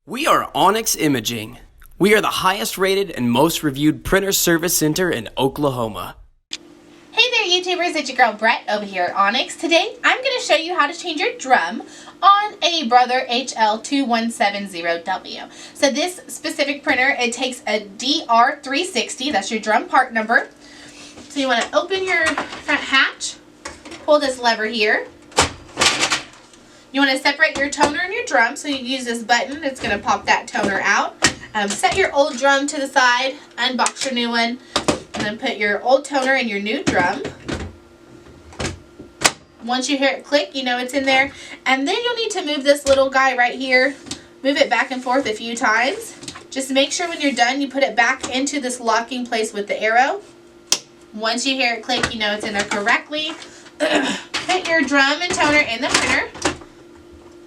We are Onyx Imaging. We are the highest rated and most reviewed printer service center in Oklahoma. Hey there YouTubers, it's your girl Brett over here at Onyx. Today I'm going to show you how to change your drum on a Brother HL-2170W. So this specific printer, it takes a DR360, that's your drum part number. So you want to open your front hatch, pull this lever here. You want to separate your toner and your drum, so you use this button, it's going to pop that toner out. Set your old drum to the side, unbox your new one, and then put your old toner in your new drum. Once you hear it click, you know it's in there. And then you'll need to move this little guy right here. Move it back and forth a few times. Just make sure when you're done, you put it back into this locking place with the arrow. Once you hear it click, you know it's in there correctly. Put your drum and toner in the printer.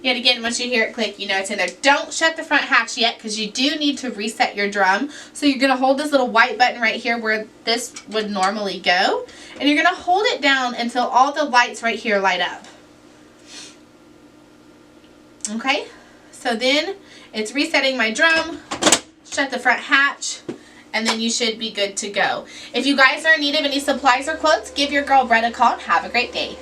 Yet again, once you hear it click, you know it's in there. Don't shut the front hatch yet, because you do need to reset your drum. So you're going to hold this little white button right here where this would normally go. And you're going to hold it down until all the lights right here light up. Okay, so then it's resetting my drum. Shut the front hatch. And then you should be good to go. If you guys are in need of any supplies or quotes, give your girl Brett a call and have a great day.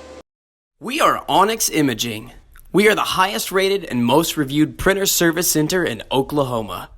We are Onyx Imaging. We are the highest rated and most reviewed printer service center in Oklahoma.